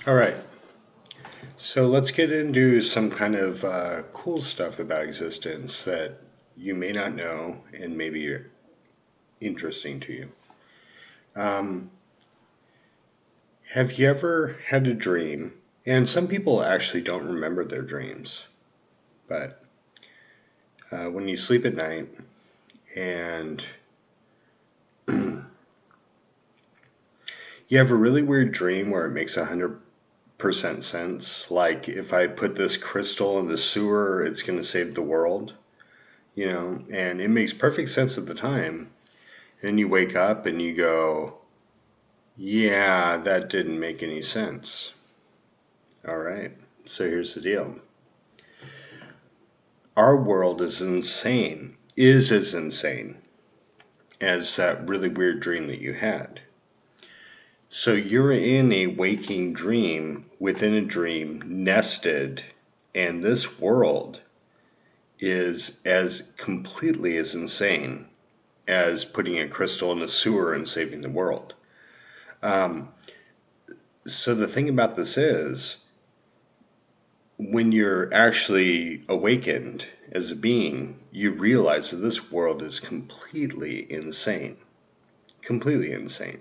All right, so let's get into some kind of cool stuff about existence that you may not know and maybe interesting to you. Um, have you ever had a dream? And some people actually don't remember their dreams, but when you sleep at night and you have a really weird dream where it makes 100% sense, like if I put this crystal in the sewer, it's going to save the world, and it makes perfect sense at the time. And you wake up and you go, yeah, that didn't make any sense. All right, so here's the deal. Our world is as insane as that really weird dream that you had. So you're in a waking dream within a dream, nested, and this world is as completely as insane as putting a crystal in a sewer and saving the world. Um, so the thing about this is, when you're actually awakened as a being, you realize that this world is completely insane. Completely insane.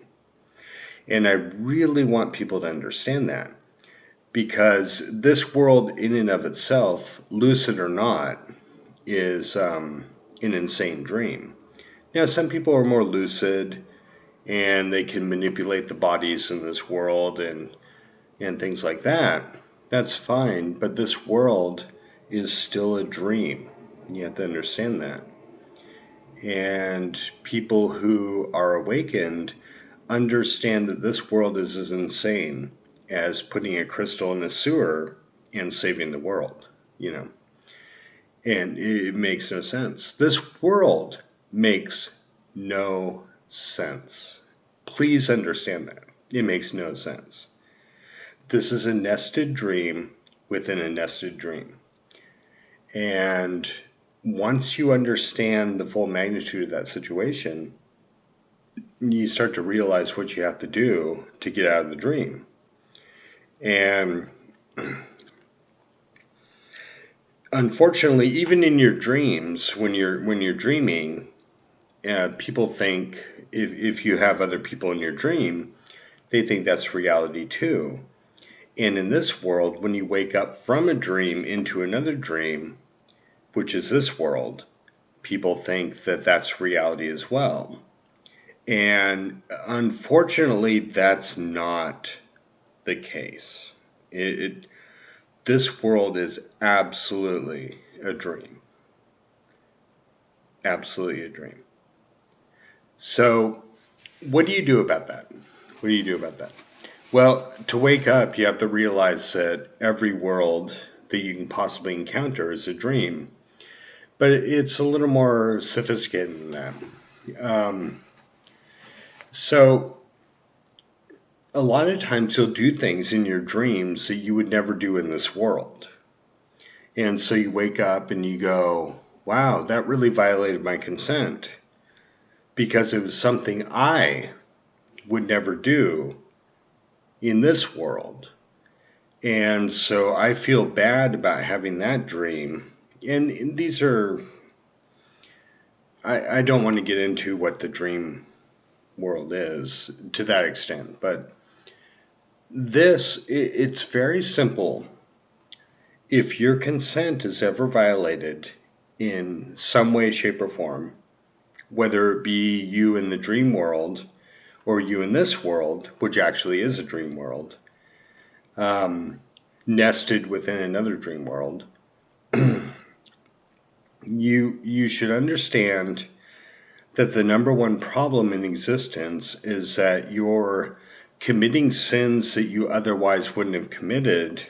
And I really want people to understand that because this world, in and of itself, lucid or not, is an insane dream. Now, some people are more lucid and they can manipulate the bodies in this world and things like that. That's fine, but this world is still a dream. You have to understand that. And people who are awakened understand that this world is as insane as putting a crystal in a sewer and saving the world, you know. And it makes no sense. This world makes no sense. Please understand that. It makes no sense. This is a nested dream within a nested dream. And once you understand the full magnitude of that situation, you start to realize what you have to do to get out of the dream. And unfortunately, even in your dreams, when you're dreaming, people think if you have other people in your dream, they think that's reality too. And in this world, when you wake up from a dream into another dream, which is this world, people think that that's reality as well. And unfortunately, that's not the case. This world is absolutely a dream. Absolutely a dream. So, what do you do about that? What do you do about that? Well, to wake up, you have to realize that every world that you can possibly encounter is a dream. But it's a little more sophisticated than that. Um, so, a lot of times you'll do things in your dreams that you would never do in this world. And so you wake up and you go, wow, that really violated my consent because it was something I would never do in this world. And so I feel bad about having that dream. And these are, I don't want to get into what the dream world is to that extent, but it's very simple. If your consent is ever violated in some way, shape, or form, whether it be you in the dream world or you in this world, which actually is a dream world, nested within another dream world, you should understand that the number one problem in existence is that you're committing sins that you otherwise wouldn't have committed.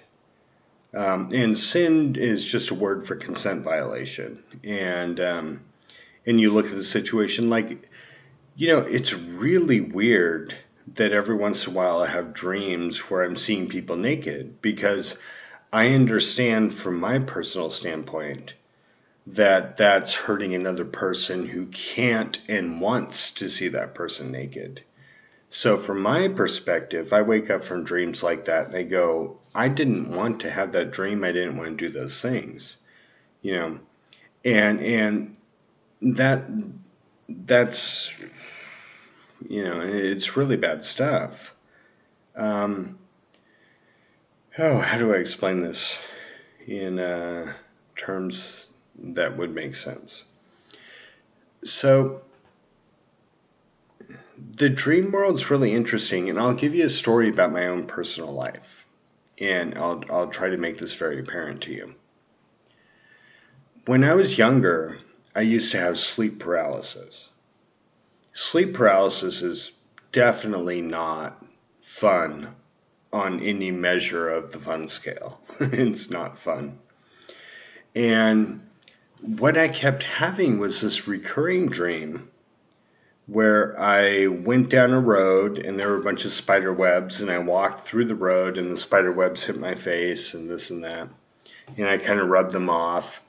And sin is just a word for consent violation. And you look at the situation like, it's really weird that every once in a while I have dreams where I'm seeing people naked because I understand from my personal standpoint that that's hurting another person who can't and wants to see that person naked. So from my perspective, I wake up from dreams like that and I go, I didn't want to have that dream. I didn't want to do those things, you know, and that that's, it's really bad stuff. Um, how do I explain this in terms that would make sense? So the dream world's really interesting, and I'll give you a story about my own personal life, and I'll try to make this very apparent to you. When I was younger, I used to have sleep paralysis. Sleep paralysis is definitely not fun on any measure of the fun scale. It's not fun. And what I kept having was this recurring dream where I went down a road and there were a bunch of spider webs, and I walked through the road and the spider webs hit my face and this and that. And I kind of rubbed them off.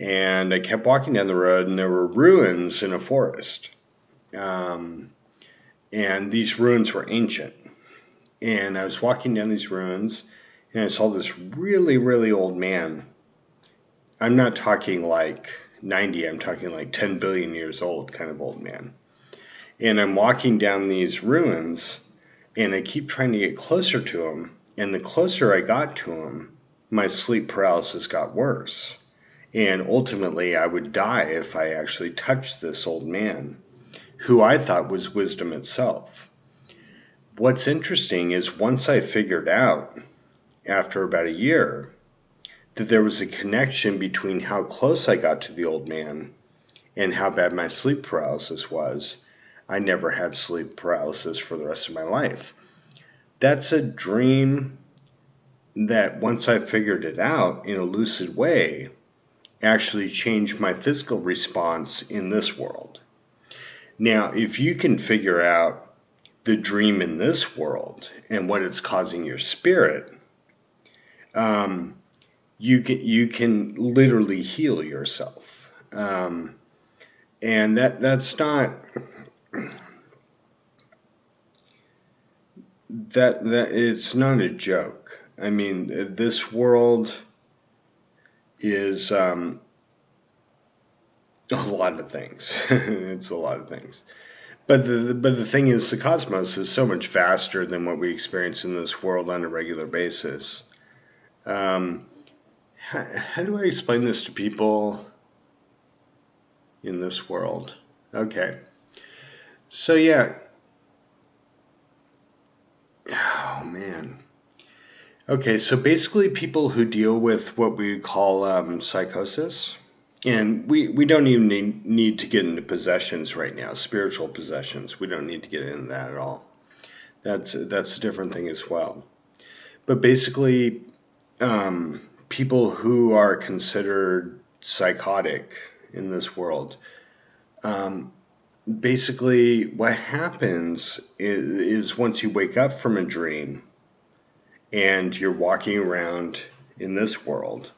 And I kept walking down the road and there were ruins in a forest. And these ruins were ancient. And I was walking down these ruins and I saw this really, really old man. I'm not talking like 90, I'm talking like 10 billion years old kind of old man. And I'm walking down these ruins and I keep trying to get closer to him. And the closer I got to him, my sleep paralysis got worse. And ultimately, I would die if I actually touched this old man, who I thought was wisdom itself. What's interesting is once I figured out, after about a year, that there was a connection between how close I got to the old man and how bad my sleep paralysis was, I never had sleep paralysis for the rest of my life. That's a dream that once I figured it out in a lucid way, actually changed my physical response in this world. Now, if you can figure out the dream in this world and what it's causing your spirit, you can literally heal yourself, and that's not that it's not a joke. I mean, this world is a lot of things. It's a lot of things. But the thing is, the cosmos is so much faster than what we experience in this world on a regular basis. How do I explain this to people in this world? Okay. So yeah. Oh man. Okay, so basically people who deal with what we call psychosis, and we don't even need to get into possessions right now, spiritual possessions. We don't need to get into that at all. That's a different thing as well. But basically, people who are considered psychotic in this world, basically what happens is once you wake up from a dream and you're walking around in this world,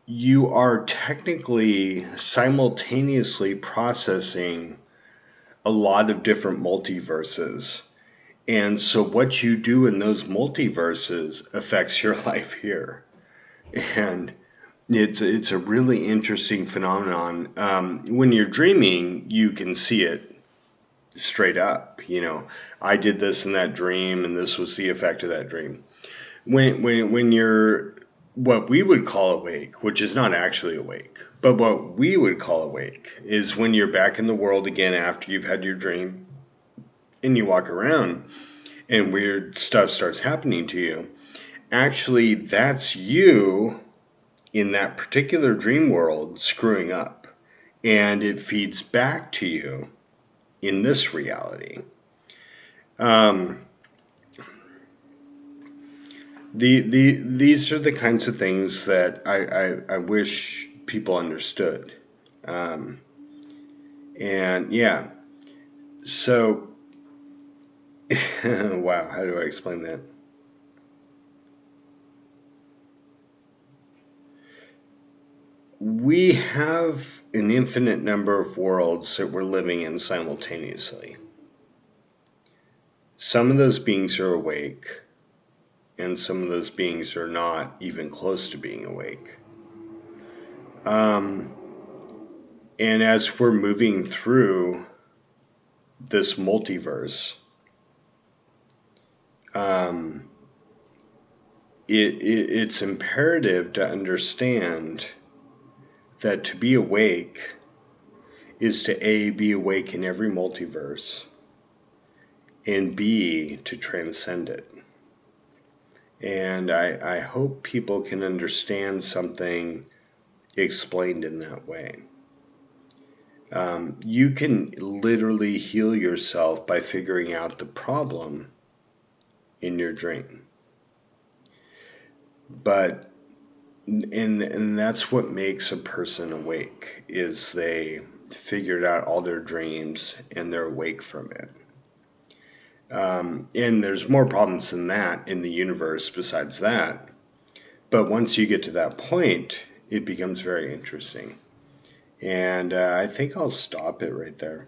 you are technically simultaneously processing a lot of different multiverses. And so what you do in those multiverses affects your life here. And it's a really interesting phenomenon. When you're dreaming, you can see it straight up. I did this in that dream, and this was the effect of that dream. When you're what we would call awake, which is not actually awake, but what we would call awake is when you're back in the world again after you've had your dream, and you walk around, and weird stuff starts happening to you. Actually, that's you in that particular dream world screwing up, and it feeds back to you in this reality. These are the kinds of things that I wish people understood. And yeah, so wow, how do I explain that? we have an infinite number of worlds that we're living in simultaneously. Some of those beings are awake, and some of those beings are not even close to being awake. And as we're moving through this multiverse, it's imperative to understand that to be awake is to A, be awake in every multiverse, and B, to transcend it. And I hope people can understand something explained in that way. You can literally heal yourself by figuring out the problem in your dream. But and that's what makes a person awake, is they figured out all their dreams and they're awake from it. And there's more problems than that in the universe besides that. But once you get to that point, it becomes very interesting. And I think I'll stop it right there.